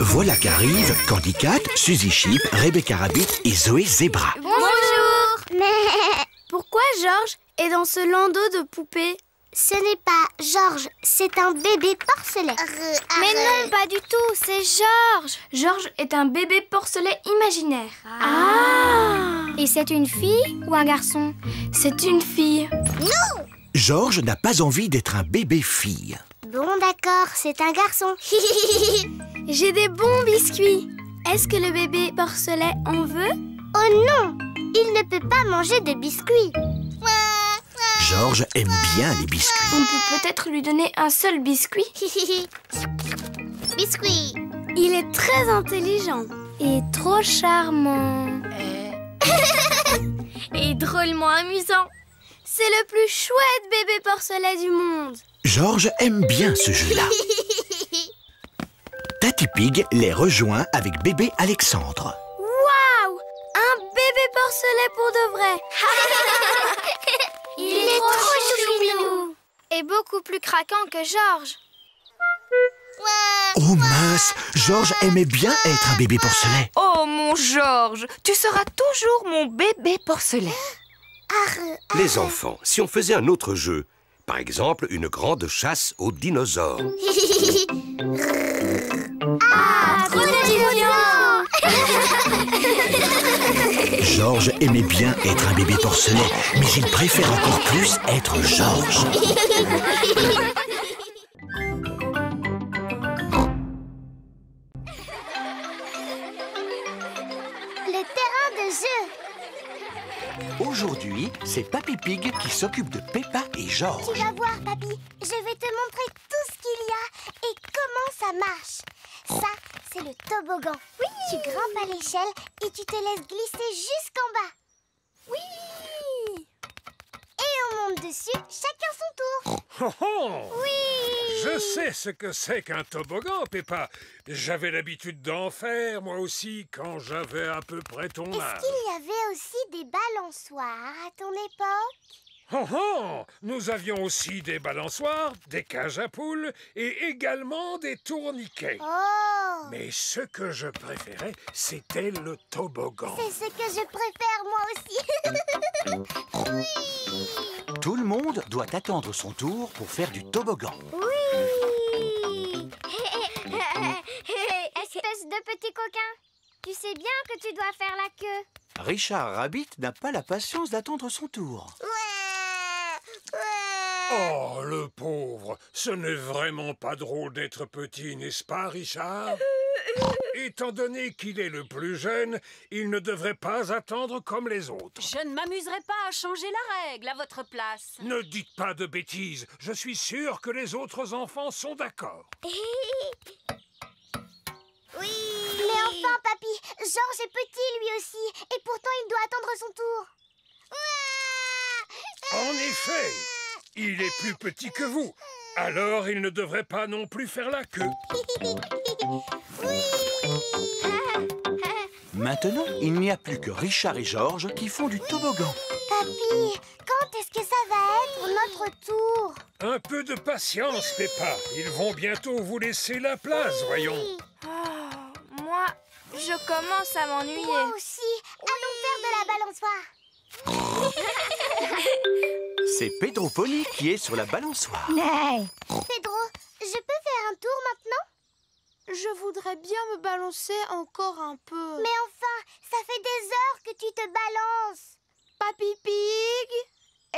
Voilà qu'arrivent Candy Cat, Suzy Sheep, Rebecca Rabbit et Zoé Zebra. Bonjour. Mais pourquoi Georges est dans ce landau de poupées? Ce n'est pas Georges, c'est un bébé porcelet. Mais non, pas du tout, c'est Georges. Georges est un bébé porcelet imaginaire. Ah! Et c'est une fille ou un garçon? C'est une fille. Non! Georges n'a pas envie d'être un bébé fille. Bon, d'accord, c'est un garçon. J'ai des bons biscuits. Est-ce que le bébé porcelet en veut? Oh non! Il ne peut pas manger de biscuits. Georges aime bien les biscuits. On peut peut-être lui donner un seul biscuit. Biscuit. Il est très intelligent et trop charmant. Et drôlement amusant. C'est le plus chouette bébé porcelet du monde. Georges aime bien ce jeu-là. Tati Pig les rejoint avec bébé Alexandre. Waouh! Un bébé porcelet pour de vrai. Il est trop choupinou. Et beaucoup plus craquant que Georges. Oh mince, Georges aimait bien être un bébé porcelet. Oh mon Georges, tu seras toujours mon bébé porcelet. Les enfants, si on faisait un autre jeu, par exemple une grande chasse aux dinosaures. Ah, trop de dinosaures! Georges aimait bien être un bébé porcelet, mais il préfère encore plus être Georges. Le terrain de jeu. Aujourd'hui, c'est Papy Pig qui s'occupe de Peppa et Georges. Tu vas voir, papy. Je vais te montrer tout ce qu'il y a et comment ça marche. Ça, c'est le toboggan. Oui. Tu grimpes à l'échelle et tu te laisses glisser jusqu'en bas. Oui. Et on monte dessus, chacun son tour. Oh, oh. Oui. Je sais ce que c'est qu'un toboggan, Peppa. J'avais l'habitude d'en faire, moi aussi, quand j'avais à peu près ton âge. Est-ce qu'il y avait aussi des balançoires à ton époque? Oh, oh. Nous avions aussi des balançoires, des cages à poules et également des tourniquets. Oh! Mais ce que je préférais, c'était le toboggan. C'est ce que je préfère moi aussi. Oui! Tout le monde doit attendre son tour pour faire du toboggan. Oui! Espèce de petit coquin, tu sais bien que tu dois faire la queue. Richard Rabbit n'a pas la patience d'attendre son tour. Oh, le pauvre. Ce n'est vraiment pas drôle d'être petit, n'est-ce pas, Richard? Étant donné qu'il est le plus jeune, il ne devrait pas attendre comme les autres. Je ne m'amuserai pas à changer la règle à votre place. Ne dites pas de bêtises. Je suis sûr que les autres enfants sont d'accord. Oui! Mais enfin, papy, Georges est petit lui aussi, et pourtant il doit attendre son tour. En effet, il est plus petit que vous. Alors, il ne devrait pas non plus faire la queue. Oui! Maintenant, il n'y a plus que Richard et Georges qui font du toboggan. Papy, quand est-ce que ça va être notre tour? Un peu de patience, Peppa. Ils vont bientôt vous laisser la place, voyons. Moi, je commence à m'ennuyer. Moi aussi. Allons faire de la balançoire. C'est Pedro Pony qui est sur la balançoire. Pedro, je peux faire un tour maintenant? Je voudrais bien me balancer encore un peu. Mais enfin, ça fait des heures que tu te balances. Papy Pig,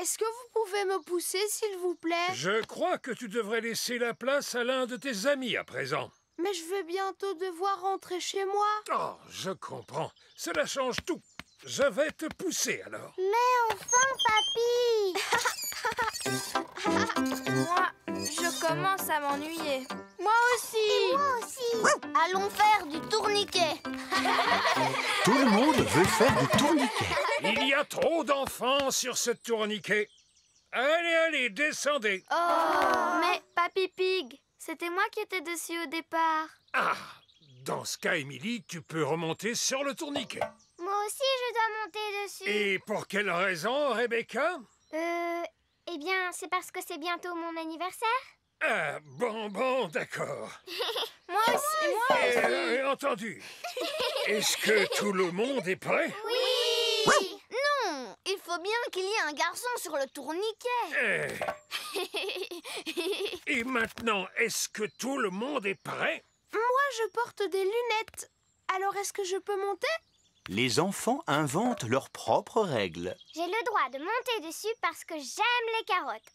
est-ce que vous pouvez me pousser, s'il vous plaît? Je crois que tu devrais laisser la place à l'un de tes amis à présent. Mais je vais bientôt devoir rentrer chez moi. Oh, je comprends. Cela change tout. Je vais te pousser alors. Mais enfin, papy. Moi, je commence à m'ennuyer. Moi aussi. Et moi aussi. Allons faire du tourniquet. Tout le monde veut faire du tourniquet. Il y a trop d'enfants sur ce tourniquet. Allez, allez, descendez. Oh, mais Papy Pig, c'était moi qui étais dessus au départ. Ah, dans ce cas, Emily, tu peux remonter sur le tourniquet. Moi aussi, je dois monter dessus. Et pour quelle raison, Rebecca? Eh bien, c'est parce que c'est bientôt mon anniversaire. Ah, bon, d'accord. Moi aussi. Entendu. Est-ce que tout le monde est prêt? Oui. Non, il faut faut bien qu'il y ait un garçon sur le tourniquet. Et maintenant, est-ce que tout le monde est prêt? Moi, je porte des lunettes. Alors, est-ce que je peux monter? Les enfants inventent leurs propres règles. J'ai le droit de monter dessus parce que j'aime les carottes.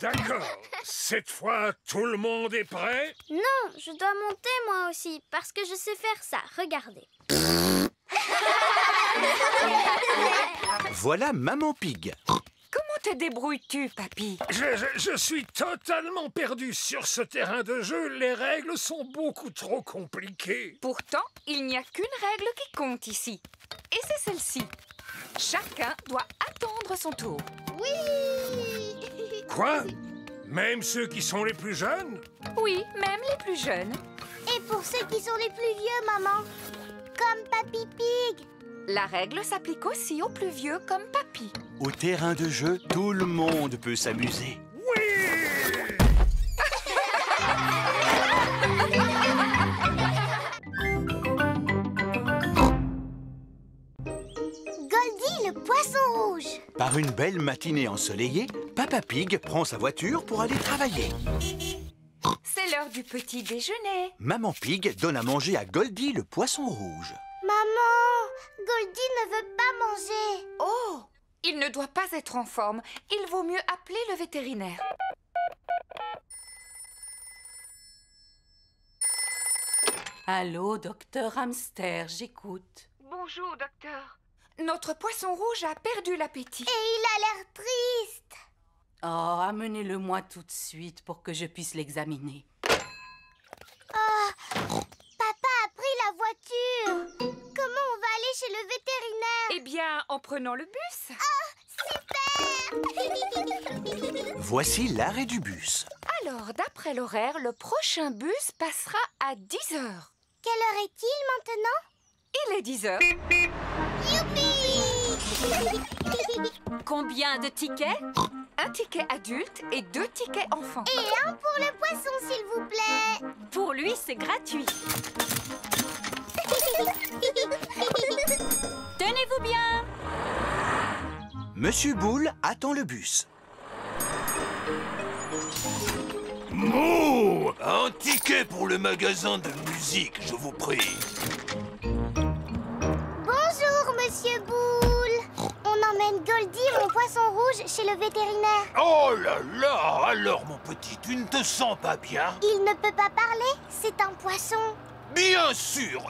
D'accord. Cette fois, tout le monde est prêt? Non, je dois monter moi aussi parce que je sais faire ça. Regardez. Voilà Maman Pig. Comment te débrouilles-tu, papy? Je suis totalement perdu sur ce terrain de jeu. Les règles sont beaucoup trop compliquées. Pourtant, il n'y a qu'une règle qui compte ici. Et c'est celle-ci. Chacun doit attendre son tour. Oui. Quoi? Même ceux qui sont les plus jeunes? Oui, même les plus jeunes. Et pour ceux qui sont les plus vieux, maman? Comme Papy Pig. La règle s'applique aussi aux plus vieux comme papy. Au terrain de jeu, tout le monde peut s'amuser. Goldie, le poisson rouge. Par une belle matinée ensoleillée, Papa Pig prend sa voiture pour aller travailler. C'est l'heure du petit déjeuner. Maman Pig donne à manger à Goldie le poisson rouge. Maman, Goldie ne veut pas manger. Oh, il ne doit pas être en forme. Il vaut mieux appeler le vétérinaire. Allô, docteur Hamster, j'écoute. Bonjour, docteur. Notre poisson rouge a perdu l'appétit. Et il a l'air triste. Oh, amenez-le-moi tout de suite pour que je puisse l'examiner. Oh, papa a pris la voiture. Comment on va aller chez le vétérinaire? Eh bien, en prenant le bus. Ah, super. Voici l'arrêt du bus. Alors, d'après l'horaire, le prochain bus passera à 10 heures. Quelle heure est-il maintenant? Il est 10 heures. Youpi! Combien de tickets? Un ticket adulte et 2 tickets enfants. Et un pour le poisson, s'il vous plaît. Pour lui, c'est gratuit. Tenez-vous bien. Monsieur Boule attend le bus. Mouh! Un ticket pour le magasin de musique, je vous prie. Bonjour, Monsieur Boule. On emmène Goldie, mon poisson rouge, chez le vétérinaire. Oh là là! Alors, mon petit, tu ne te sens pas bien? Il ne peut pas parler, c'est un poisson. Bien sûr!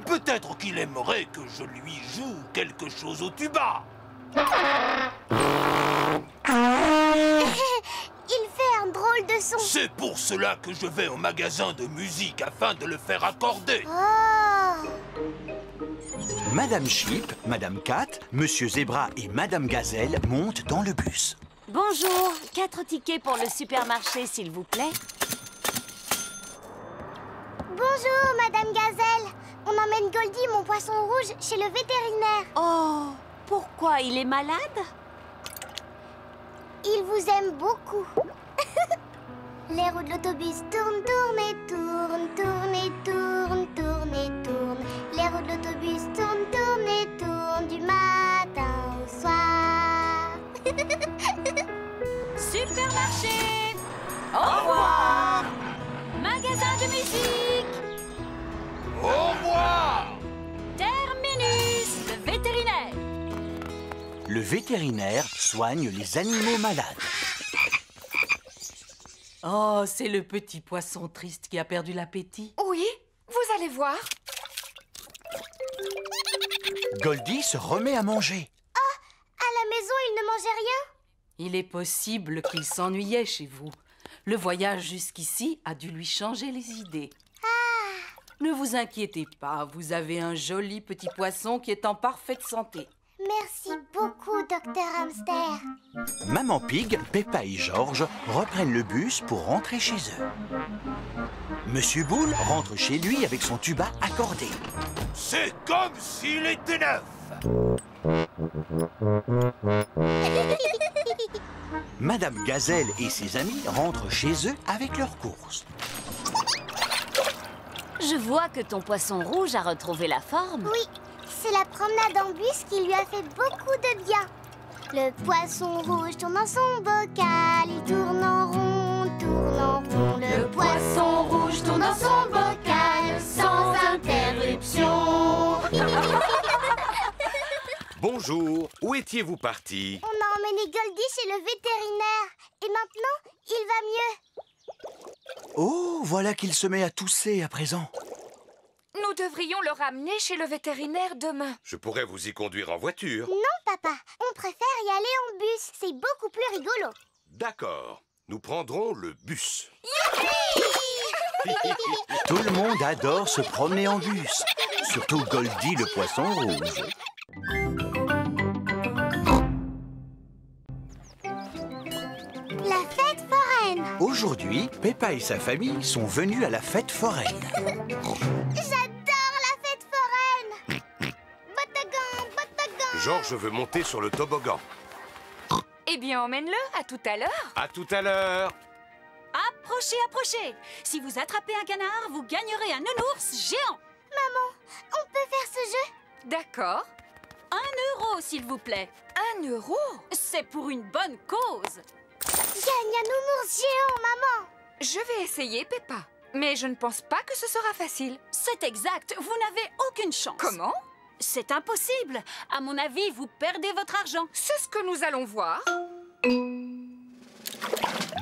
Peut-être qu'il aimerait que je lui joue quelque chose au tuba. Il fait un drôle de son. C'est pour cela que je vais au magasin de musique afin de le faire accorder. Oh! Madame Sheep, Madame Cat, Monsieur Zébra et Madame Gazelle montent dans le bus. Bonjour, 4 tickets pour le supermarché, s'il vous plaît. Bonjour, Madame Gazelle. On emmène Goldie, mon poisson rouge, chez le vétérinaire. Oh, pourquoi il est malade? Il vous aime beaucoup. Les roues de l'autobus tournent, tournent et tournent, tournent et tournent, tournent et tournent. Les roues de l'autobus tournent, tournent et tournent du matin au soir. Supermarché! Au revoir! Magasin de musique! Au revoir! Terminus, le vétérinaire! Le vétérinaire soigne les animaux malades. Oh, c'est le petit poisson triste qui a perdu l'appétit. Oui, vous allez voir. Goldie se remet à manger. Oh, à la maison, il ne mangeait rien? Il est possible qu'il s'ennuyait chez vous. Le voyage jusqu'ici a dû lui changer les idées. Ne vous inquiétez pas, vous avez un joli petit poisson qui est en parfaite santé. Merci beaucoup, Docteur Hamster. Maman Pig, Peppa et George reprennent le bus pour rentrer chez eux. Monsieur Boule rentre chez lui avec son tuba accordé. C'est comme s'il était neuf. Madame Gazelle et ses amis rentrent chez eux avec leurs courses. Je vois que ton poisson rouge a retrouvé la forme. Oui, c'est la promenade en bus qui lui a fait beaucoup de bien. Le poisson rouge tourne dans son bocal, il tourne en rond, tourne en rond. Le poisson rouge tourne dans son bocal sans interruption. Bonjour, où étiez-vous parti? On a emmené Goldie chez le vétérinaire et maintenant, il va mieux. Oh, voilà qu'il se met à tousser à présent. Nous devrions le ramener chez le vétérinaire demain. Je pourrais vous y conduire en voiture. Non, papa, on préfère y aller en bus. C'est beaucoup plus rigolo. D'accord, nous prendrons le bus. Tout le monde adore se promener en bus. Surtout Goldie le poisson rouge. La fête foraine. Aujourd'hui, Peppa et sa famille sont venus à la fête foraine. J'adore la fête foraine. Batagan, batagan. Georges veut monter sur le toboggan. Eh bien, emmène-le. À tout à l'heure. À tout à l'heure. Approchez, approchez. Si vous attrapez un canard, vous gagnerez un nounours géant. Maman, on peut faire ce jeu? D'accord. 1 euro, s'il vous plaît. 1 euro? C'est pour une bonne cause. Gagne un nounours géant, maman. Je vais essayer, Peppa. Mais je ne pense pas que ce sera facile. C'est exact. Vous n'avez aucune chance. Comment? C'est impossible. À mon avis, vous perdez votre argent. C'est ce que nous allons voir.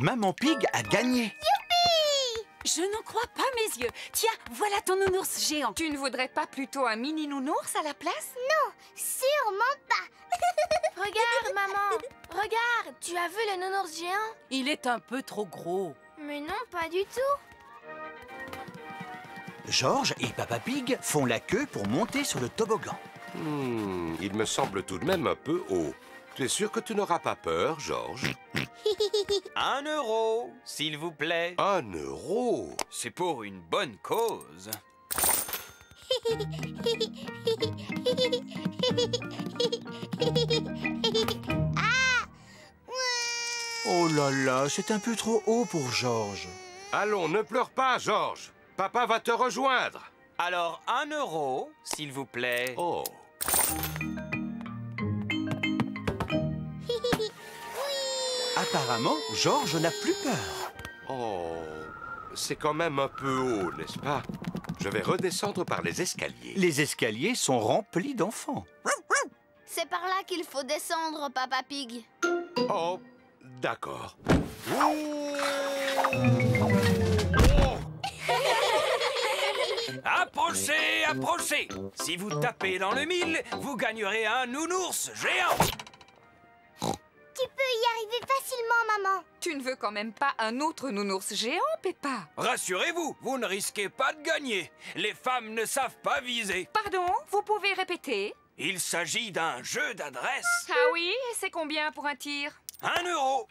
Maman Pig a gagné. Youpi! Je n'en crois pas mes yeux. Tiens, voilà ton nounours géant. Tu ne voudrais pas plutôt un mini nounours à la place? Non, sûrement pas. Regarde, maman. Regarde, tu as vu le nounours géant? Il est un peu trop gros. Mais non, pas du tout. Georges et Papa Pig font la queue pour monter sur le toboggan. Il me semble tout de même un peu haut. Tu es sûr que tu n'auras pas peur, Georges? 1 euro, s'il vous plaît. 1 euro? C'est pour une bonne cause. Oh là là, c'est un peu trop haut pour Georges. Allons, ne pleure pas, Georges. Papa va te rejoindre. Alors, 1 euro, s'il vous plaît. Oh. Apparemment, Georges n'a plus peur. Oh, c'est quand même un peu haut, n'est-ce pas? Je vais redescendre par les escaliers. Les escaliers sont remplis d'enfants. C'est par là qu'il faut descendre, Papa Pig. Oh, d'accord. Approchez, approchez. Si vous tapez dans le mille, vous gagnerez un nounours géant. Tu peux y arriver facilement, maman. Tu ne veux quand même pas un autre nounours géant, Peppa? Rassurez-vous, vous ne risquez pas de gagner. Les femmes ne savent pas viser. Pardon, vous pouvez répéter? Il s'agit d'un jeu d'adresse. Ah oui, et c'est combien pour un tir? 1 euro.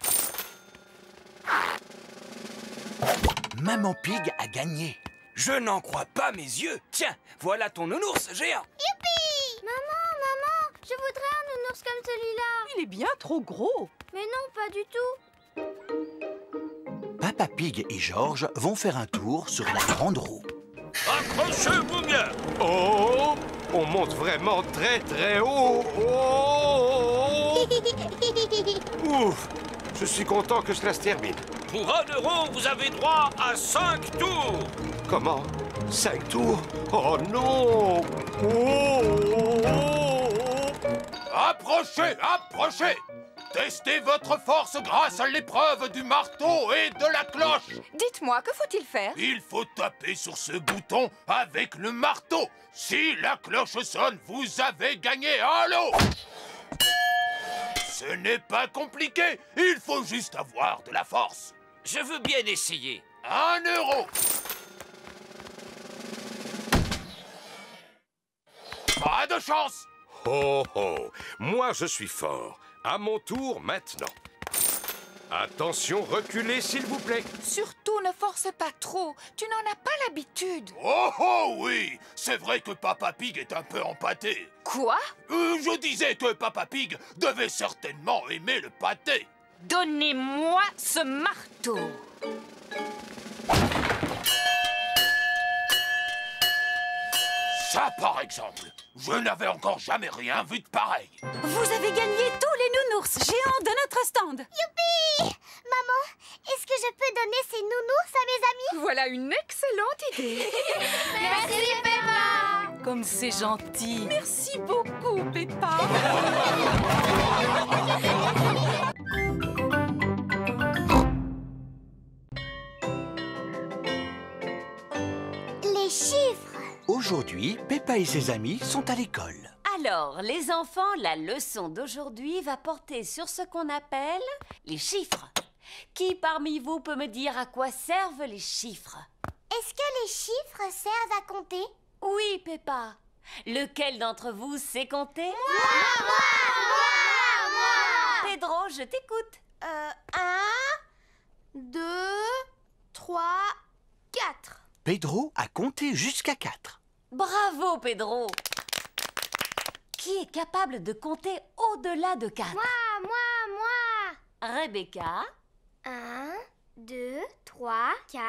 Maman Pig a gagné. Je n'en crois pas mes yeux. Tiens, voilà ton nounours géant. Youpi! Maman, je voudrais un nounours comme celui-là. Il est bien trop gros. Mais non, pas du tout. Papa Pig et Georges vont faire un tour sur la grande roue. Accrochez-vous bien. Oh, on monte vraiment très très haut. Oh. Ouf, je suis content que cela se termine. Pour 1 euro, vous avez droit à 5 tours. Comment? 5 tours? Oh non! Oh. Approchez, approchez! Testez votre force grâce à l'épreuve du marteau et de la cloche. Dites-moi, que faut-il faire? Il faut taper sur ce bouton avec le marteau. Si la cloche sonne, vous avez gagné un lot. Ce n'est pas compliqué, il faut juste avoir de la force. Je veux bien essayer. 1 euro. Pas de chance. Oh oh, moi je suis fort. À mon tour maintenant. Attention, reculez s'il vous plaît. Surtout ne force pas trop. Tu n'en as pas l'habitude. Oh oh oui, c'est vrai que Papa Pig est un peu empâté. Quoi? Je disais que Papa Pig devait certainement aimer le pâté. Donnez-moi ce marteau. Ça, par exemple. Je n'avais encore jamais rien vu de pareil. Vous avez gagné tous les nounours géants de notre stand. Youpi! Maman, est-ce que je peux donner ces nounours à mes amis? Voilà une excellente idée. Merci, Peppa. Comme c'est gentil. Merci beaucoup, Peppa. Les chiffres. Aujourd'hui, Peppa et ses amis sont à l'école. Alors, les enfants, la leçon d'aujourd'hui va porter sur ce qu'on appelle les chiffres. Qui parmi vous peut me dire à quoi servent les chiffres? Est-ce que les chiffres servent à compter? Oui, Peppa. Lequel d'entre vous sait compter? Moi! Pedro, je t'écoute. 1, 2, 3, 4. Pedro a compté jusqu'à 4. Bravo, Pedro. Qui est capable de compter au-delà de 4? Moi! Rebecca. 1, 2, 3, 4,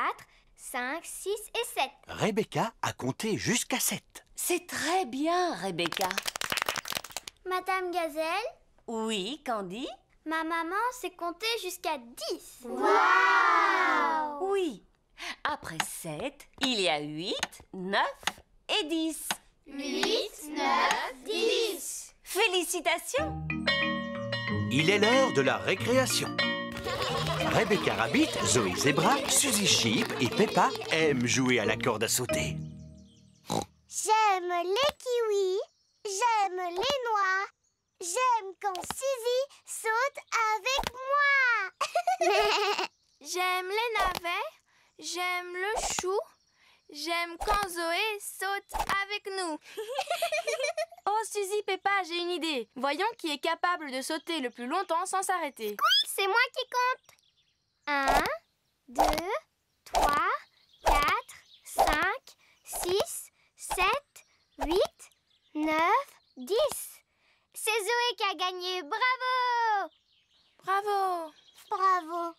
5, 6 et 7. Rebecca a compté jusqu'à 7. C'est très bien, Rebecca. Madame Gazelle? Oui, Candy? Ma maman sait compter jusqu'à 10. Waouh! Oui. Après 7, il y a 8, 9 et 10. 8, 9, 10. Félicitations! Il est l'heure de la récréation. Rebecca Rabbit, Zoé Zebra, Suzy Sheep et Peppa aiment jouer à la corde à sauter. J'aime les kiwis, j'aime les noix, j'aime quand Suzy saute avec moi. J'aime les navets, j'aime le chou, j'aime quand Zoé saute avec nous. Oh, Suzy, Peppa, j'ai une idée. Voyons qui est capable de sauter le plus longtemps sans s'arrêter. C'est moi qui compte. 1, 2, 3, 4, 5, 6, 7, 8, 9, 10. C'est Zoé qui a gagné. Bravo! Bravo! Bravo!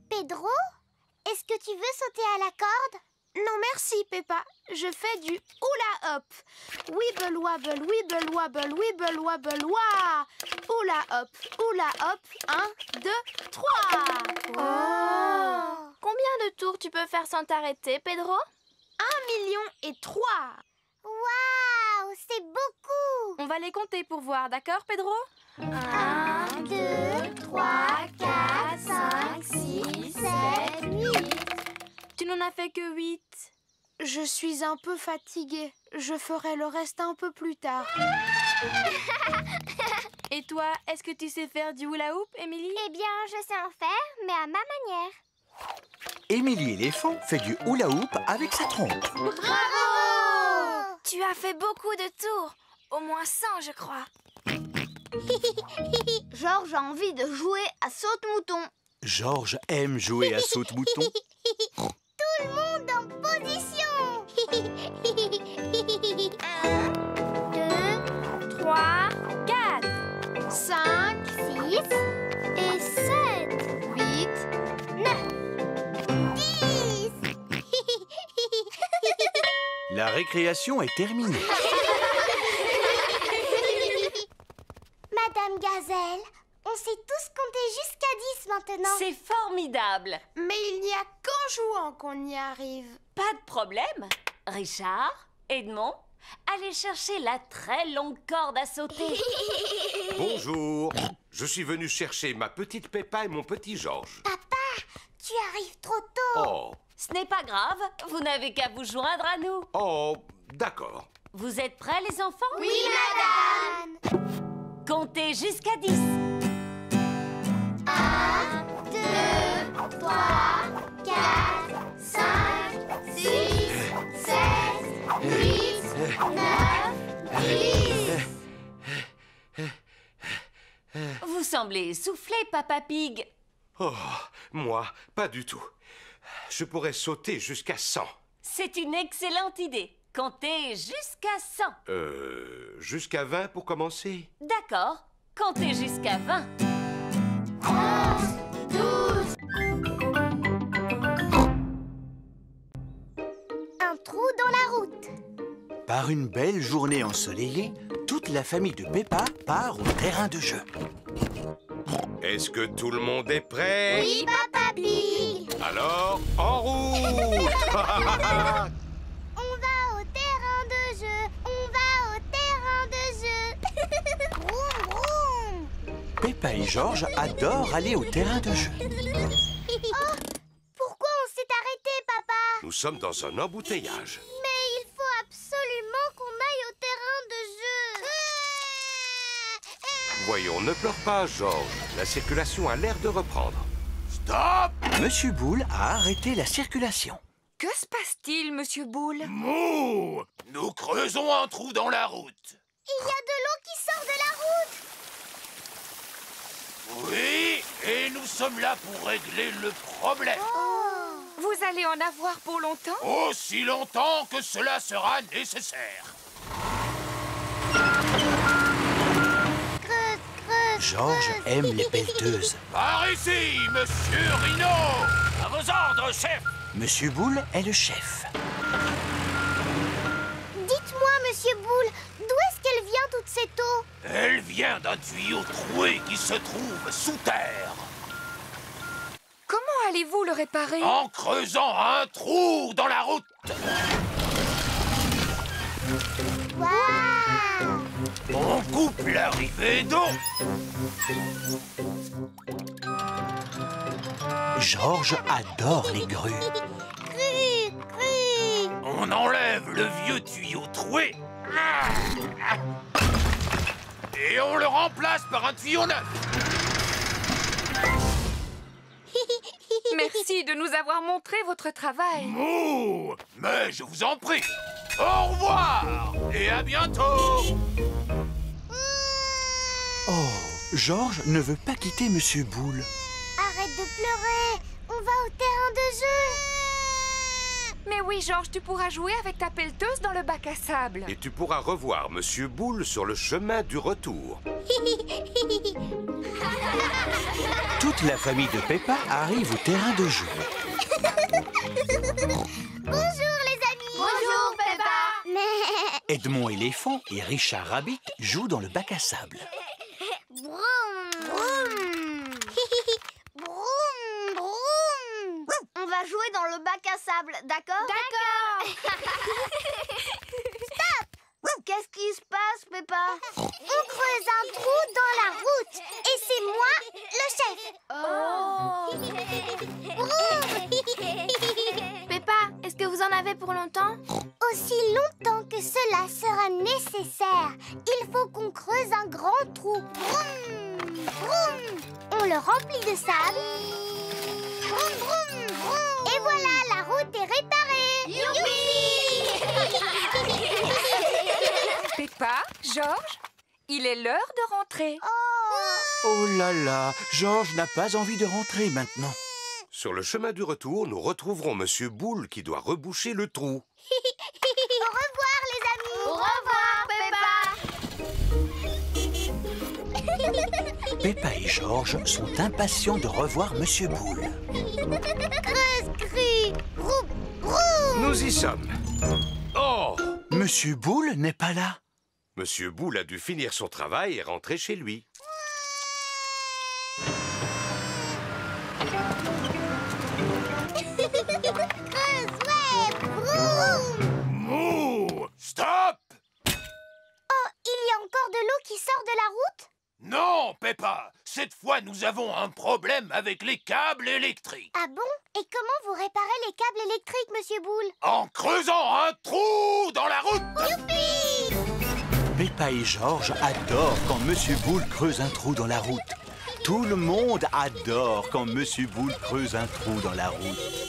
Pedro, est-ce que tu veux sauter à la corde? Non, merci, Peppa. Je fais du hula hop. Wibble wabble, wibble wabble, wibble wabble, wah! Hula hop, 1, 2, 3. Oh! Combien de tours tu peux faire sans t'arrêter, Pedro? 1,3 million. Waouh, c'est beaucoup! On va les compter pour voir, d'accord, Pedro? 1, 2, 3, 4, 5, 6, 7, 8. Tu n'en as fait que 8. Je suis un peu fatiguée. Je ferai le reste un peu plus tard. Et toi, est-ce que tu sais faire du hula hoop, Émilie? Eh bien, je sais en faire, mais à ma manière. Émilie éléphant fait du hula hoop avec sa trompe. Bravo! Tu as fait beaucoup de tours. Au moins 100, je crois. Georges a envie de jouer à saute-mouton. Georges aime jouer à saute-mouton. Tout le monde en position. 1, 2, 3, 4, 5, 6 et 7, 8, 9, 10. La récréation est terminée. Madame Gazelle, on sait tous compter jusqu'à 10 maintenant. C'est formidable. Mais il n'y a qu'en jouant qu'on y arrive. Pas de problème. Richard, Edmond, allez chercher la très longue corde à sauter. Bonjour. Je suis venu chercher ma petite Peppa et mon petit Georges. Papa, tu arrives trop tôt. Oh. Ce n'est pas grave, vous n'avez qu'à vous joindre à nous. Oh, d'accord. Vous êtes prêts, les enfants? Oui, madame. Comptez jusqu'à 10. 1, 2, 3, 4, 5, 6, 7, 8, 9, 10. Vous semblez essoufflé, Papa Pig. Oh, moi, pas du tout. Je pourrais sauter jusqu'à 100. C'est une excellente idée. Comptez jusqu'à 100. Jusqu'à 20 pour commencer? D'accord. Comptez jusqu'à 20. 11, 12. Un trou dans la route. Par une belle journée ensoleillée, toute la famille de Peppa part au terrain de jeu. Est-ce que tout le monde est prêt? Oui, Papa Pig. Alors, en route! On va au terrain de jeu, on va au terrain de jeu. Vroom, vroom. Peppa et Georges adorent aller au terrain de jeu. Oh, pourquoi on s'est arrêté, Papa? Nous sommes dans un embouteillage. Mais il faut absolument qu'on aille au terrain de jeu. Voyons, ne pleure pas, Georges. La circulation a l'air de reprendre. Stop! Monsieur Boule a arrêté la circulation. Que se passe-t-il, Monsieur Boule? Mouh! Nous creusons un trou dans la route. Il y a de l'eau qui sort de la route. Oui, et nous sommes là pour régler le problème. Vous allez en avoir pour longtemps? Aussi longtemps que cela sera nécessaire. Georges aime les pelleteuses. Par ici, Monsieur Rhino. À vos ordres, chef. Monsieur Boule est le chef. Dites-moi, Monsieur Boule, d'où est-ce qu'elle vient toute cette eau? Elle vient d'un tuyau troué qui se trouve sous terre. Comment allez-vous le réparer? En creusant un trou dans la route. Waouh! On coupe l'arrivée d'eau. Georges adore les grues. On enlève le vieux tuyau troué. Et on le remplace par un tuyau neuf. Merci de nous avoir montré votre travail. Mouh! Mais je vous en prie. Au revoir et à bientôt. Oh, Georges ne veut pas quitter Monsieur Boule. Arrête de pleurer, on va au terrain de jeu. Mais oui, Georges, tu pourras jouer avec ta pelleteuse dans le bac à sable. Et tu pourras revoir Monsieur Boule sur le chemin du retour. Toute la famille de Peppa arrive au terrain de jeu. Bonjour les amis. Bonjour, Peppa. Edmond éléphant et Richard Rabbit jouent dans le bac à sable. Broum, broum. Broum, broum. On va jouer dans le bac à sable, d'accord? D'accord. Stop! Qu'est-ce qui se passe, Peppa? On creuse un trou dans la route et c'est moi le chef. Peppa, est-ce que vous en avez pour longtemps? Aussi longtemps que cela sera nécessaire. Il faut qu'on creuse un grand trou. Vroom, vroom. On le remplit de sable. Vroom, vroom, vroom. Et voilà, la route est réparée. Youpi! Peppa, Georges, il est l'heure de rentrer. Oh là là, Georges n'a pas envie de rentrer maintenant. Sur le chemin du retour, nous retrouverons Monsieur Boule qui doit reboucher le trou. Au revoir les amis. Au revoir, Peppa. Peppa et Georges sont impatients de revoir Monsieur Boule. Creuse, crue, roum, roum. Nous y sommes. Oh! Monsieur Boule n'est pas là. Monsieur Boule a dû finir son travail et rentrer chez lui. Creuse, ouais, vroom. Mouh! Stop! Oh, il y a encore de l'eau qui sort de la route? Non, Peppa. Cette fois, nous avons un problème avec les câbles électriques. Ah bon? Et comment vous réparez les câbles électriques, Monsieur Boule? En creusant un trou dans la route. Youpi! Peppa et Georges adorent quand Monsieur Boule creuse un trou dans la route. Tout le monde adore quand Monsieur Boule creuse un trou dans la route.